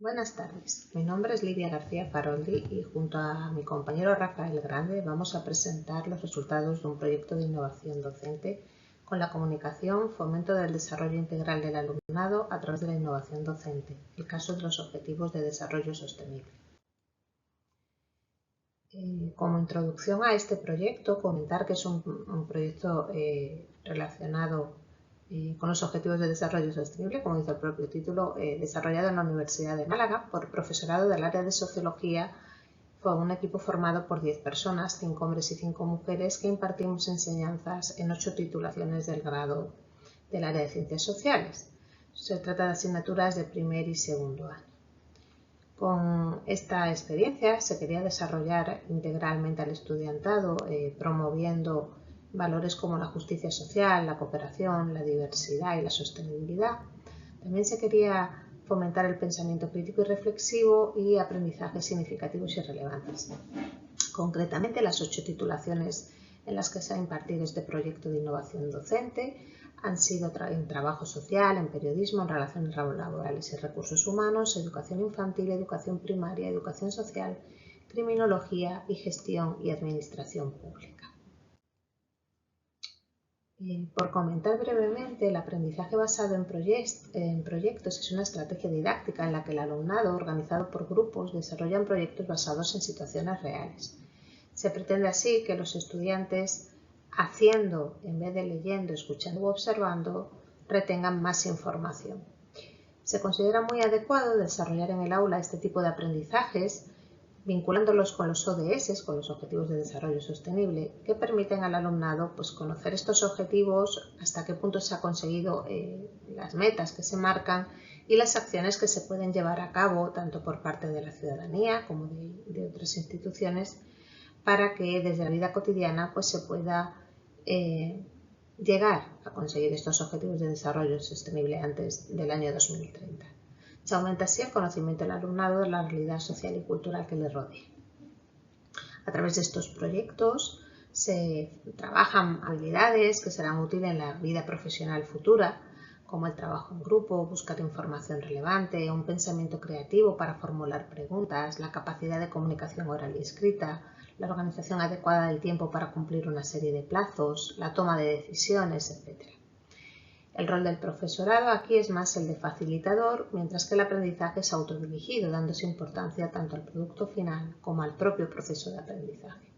Buenas tardes, mi nombre es Lidia García Faroldi y junto a mi compañero Rafael Grande vamos a presentar los resultados de un proyecto de innovación docente con la comunicación, fomento del desarrollo integral del alumnado a través de la innovación docente, el caso de los Objetivos de Desarrollo Sostenible. Como introducción a este proyecto, comentar que es un proyecto relacionado con los Objetivos de Desarrollo Sostenible, como dice el propio título, desarrollado en la Universidad de Málaga por profesorado del área de Sociología. Fue un equipo formado por 10 personas, 5 hombres y 5 mujeres, que impartimos enseñanzas en 8 titulaciones del grado del área de Ciencias Sociales. Se trata de asignaturas de primer y segundo año. Con esta experiencia se quería desarrollar integralmente al estudiantado, promoviendo valores como la justicia social, la cooperación, la diversidad y la sostenibilidad. También se quería fomentar el pensamiento crítico y reflexivo y aprendizajes significativos y relevantes. Concretamente, las 8 titulaciones en las que se ha impartido este proyecto de innovación docente han sido en trabajo social, en periodismo, en relaciones laborales y recursos humanos, educación infantil, educación primaria, educación social, criminología y gestión y administración pública. Por comentar brevemente, el aprendizaje basado en proyectos es una estrategia didáctica en la que el alumnado, organizado por grupos, desarrolla proyectos basados en situaciones reales. Se pretende así que los estudiantes, haciendo en vez de leyendo, escuchando u observando, retengan más información. Se considera muy adecuado desarrollar en el aula este tipo de aprendizajes, vinculándolos con los ODS, con los Objetivos de Desarrollo Sostenible, que permiten al alumnado conocer estos objetivos, hasta qué punto se ha conseguido las metas que se marcan y las acciones que se pueden llevar a cabo tanto por parte de la ciudadanía como de otras instituciones, para que desde la vida cotidiana se pueda llegar a conseguir estos objetivos de desarrollo sostenible antes del año 2030. Se aumenta así el conocimiento del alumnado de la realidad social y cultural que le rodea. A través de estos proyectos se trabajan habilidades que serán útiles en la vida profesional futura, como el trabajo en grupo, buscar información relevante, un pensamiento creativo para formular preguntas, la capacidad de comunicación oral y escrita, la organización adecuada del tiempo para cumplir una serie de plazos, la toma de decisiones, etc. El rol del profesorado aquí es más el de facilitador, mientras que el aprendizaje es autodirigido, dándose importancia tanto al producto final como al propio proceso de aprendizaje.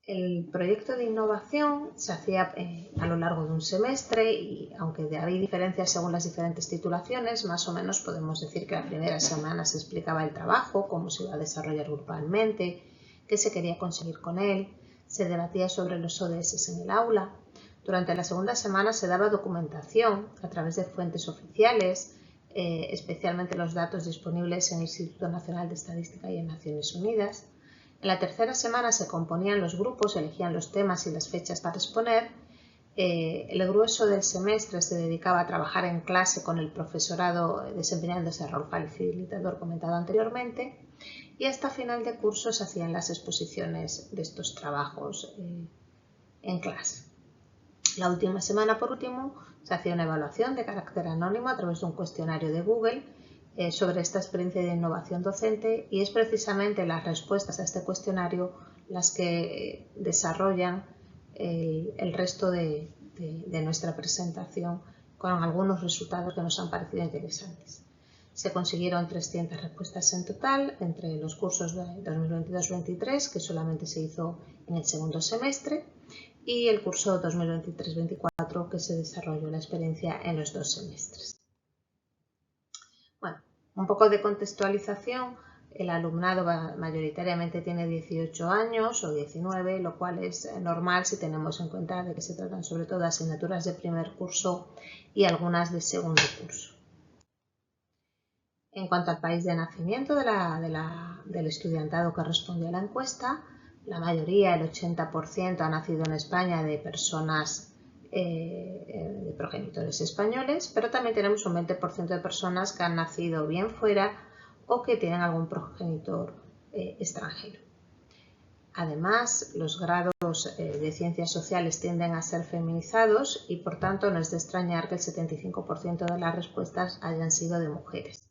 El proyecto de innovación se hacía a lo largo de un semestre y aunque hay diferencias según las diferentes titulaciones, más o menos podemos decir que la primera semana se explicaba el trabajo, cómo se iba a desarrollar grupalmente, qué se quería conseguir con él, se debatía sobre los ODS en el aula. Durante la segunda semana se daba documentación a través de fuentes oficiales, especialmente los datos disponibles en el Instituto Nacional de Estadística y en Naciones Unidas. En la tercera semana se componían los grupos, elegían los temas y las fechas para exponer. El grueso del semestre se dedicaba a trabajar en clase con el profesorado, desempeñando ese rol facilitador comentado anteriormente, y hasta final de curso se hacían las exposiciones de estos trabajos en clase. La última semana, por último, se hacía una evaluación de carácter anónimo a través de un cuestionario de Google sobre esta experiencia de innovación docente, y es precisamente las respuestas a este cuestionario las que desarrollan el resto de nuestra presentación, con algunos resultados que nos han parecido interesantes. Se consiguieron 300 respuestas en total entre los cursos de 2022-23, que solamente se hizo en el segundo semestre, y el curso 2023-24, que se desarrolló la experiencia en los 2 semestres. Bueno, un poco de contextualización. El alumnado mayoritariamente tiene 18 años o 19, lo cual es normal si tenemos en cuenta de que se tratan sobre todo de asignaturas de primer curso y algunas de segundo curso. En cuanto al país de nacimiento del estudiantado que respondió a la encuesta, la mayoría, el 80%, ha nacido en España de personas de progenitores españoles, pero también tenemos un 20% de personas que han nacido bien fuera o que tienen algún progenitor extranjero. Además, los grados de ciencias sociales tienden a ser feminizados y, por tanto, no es de extrañar que el 75% de las respuestas hayan sido de mujeres.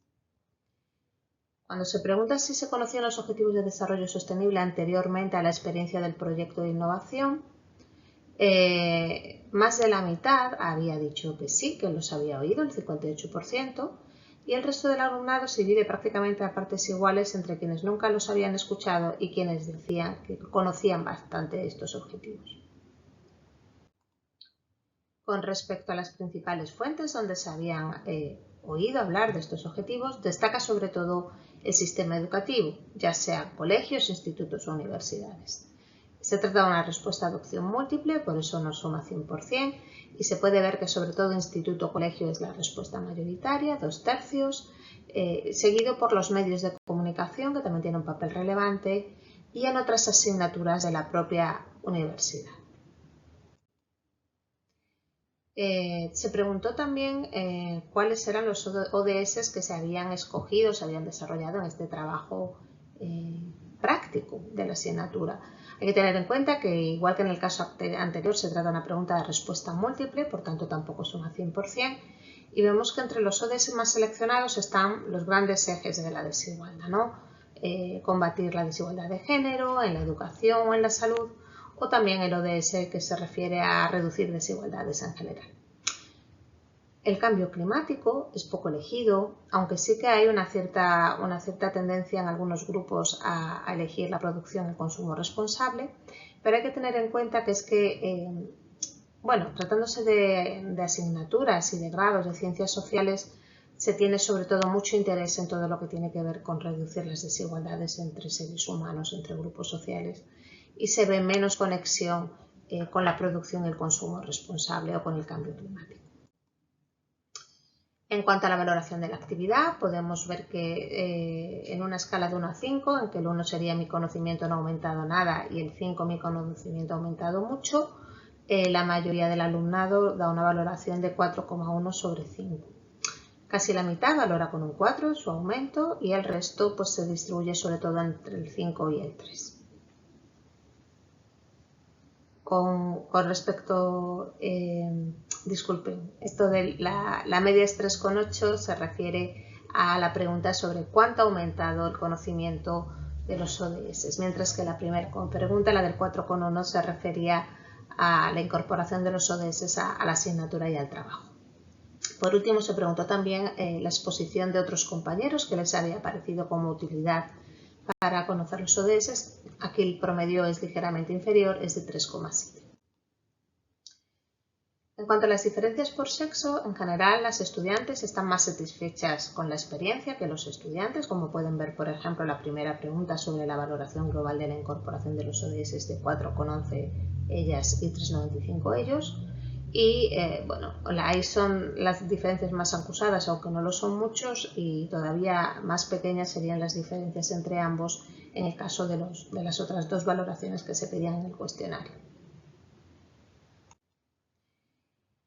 Cuando se pregunta si se conocían los objetivos de desarrollo sostenible anteriormente a la experiencia del proyecto de innovación, más de la mitad había dicho que sí, que los había oído, el 58%, y el resto del alumnado se divide prácticamente a partes iguales entre quienes nunca los habían escuchado y quienes decían que conocían bastante estos objetivos. Con respecto a las principales fuentes donde se habían oído hablar de estos objetivos, destaca sobre todo el sistema educativo, ya sea colegios, institutos o universidades. Se trata de una respuesta de opción múltiple, por eso no suma 100%, y se puede ver que sobre todo instituto o colegio es la respuesta mayoritaria, 2/3, seguido por los medios de comunicación, que también tienen un papel relevante, y en otras asignaturas de la propia universidad. Se preguntó también cuáles eran los ODS que se habían escogido, se habían desarrollado en este trabajo práctico de la asignatura. Hay que tener en cuenta que, igual que en el caso anterior, se trata de una pregunta de respuesta múltiple, por tanto tampoco suma 100%, y vemos que entre los ODS más seleccionados están los grandes ejes de la desigualdad, ¿no? Combatir la desigualdad de género, en la educación o en la salud, o también el ODS que se refiere a reducir desigualdades en general. El cambio climático es poco elegido, aunque sí que hay una cierta tendencia en algunos grupos a elegir la producción y consumo responsable, pero hay que tener en cuenta que es que, tratándose de asignaturas y de grados de ciencias sociales, se tiene sobre todo mucho interés en todo lo que tiene que ver con reducir las desigualdades entre seres humanos, entre grupos sociales, y se ve menos conexión con la producción y el consumo responsable o con el cambio climático. En cuanto a la valoración de la actividad, podemos ver que en una escala de 1 a 5, en que el 1 sería mi conocimiento no ha aumentado nada y el 5 mi conocimiento ha aumentado mucho, la mayoría del alumnado da una valoración de 4,1 sobre 5. Casi la mitad valora con un 4 su aumento y el resto pues, se distribuye sobre todo entre el 5 y el 3. Con respecto, disculpen, esto de la media es 3,8 se refiere a la pregunta sobre cuánto ha aumentado el conocimiento de los ODS, mientras que la primera pregunta, la del 4,1, se refería a la incorporación de los ODS a la asignatura y al trabajo. Por último, se preguntó también la exposición de otros compañeros que les había parecido como utilidad para conocer los ODS. Aquí el promedio es ligeramente inferior, es de 3,7. En cuanto a las diferencias por sexo, en general las estudiantes están más satisfechas con la experiencia que los estudiantes, como pueden ver, por ejemplo, la primera pregunta sobre la valoración global de la incorporación de los ODS de 4,11 ellas y 3,95 ellos. Y ahí son las diferencias más acusadas, aunque no lo son muchos, y todavía más pequeñas serían las diferencias entre ambos en el caso de las otras dos valoraciones que se pedían en el cuestionario.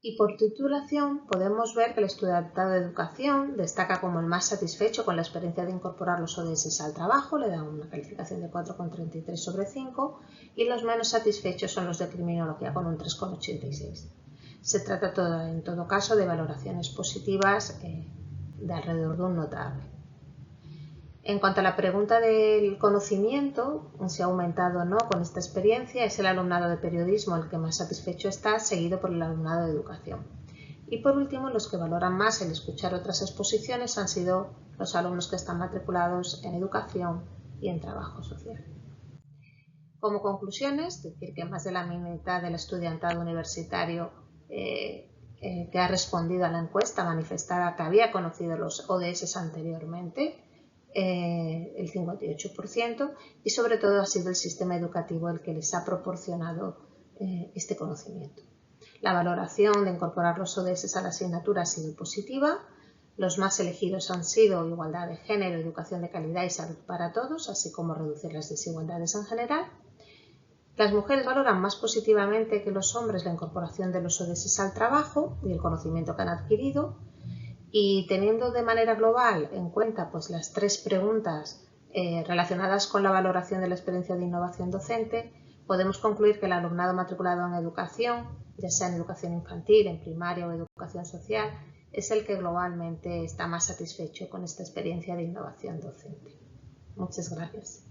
Y por titulación podemos ver que el estudiantado de educación destaca como el más satisfecho con la experiencia de incorporar los ODS al trabajo, le dan una calificación de 4,33 sobre 5, y los menos satisfechos son los de criminología con un 3,86. Se trata en todo caso de valoraciones positivas de alrededor de un notable. En cuanto a la pregunta del conocimiento, si ha aumentado o no con esta experiencia, es el alumnado de periodismo el que más satisfecho está, seguido por el alumnado de educación. Y por último, los que valoran más el escuchar otras exposiciones han sido los alumnos que están matriculados en educación y en trabajo social. Como conclusiones, decir que más de la mitad del estudiantado universitario que ha respondido a la encuesta manifestaba que había conocido los ODS anteriormente, el 58%, y sobre todo ha sido el sistema educativo el que les ha proporcionado este conocimiento. La valoración de incorporar los ODS a la asignatura ha sido positiva. Los más elegidos han sido igualdad de género, educación de calidad y salud para todos, así como reducir las desigualdades en general. Las mujeres valoran más positivamente que los hombres la incorporación de los ODS al trabajo y el conocimiento que han adquirido. Y teniendo de manera global en cuenta pues, las tres preguntas relacionadas con la valoración de la experiencia de innovación docente, podemos concluir que el alumnado matriculado en educación, ya sea en educación infantil, en primaria o educación social, es el que globalmente está más satisfecho con esta experiencia de innovación docente. Muchas gracias.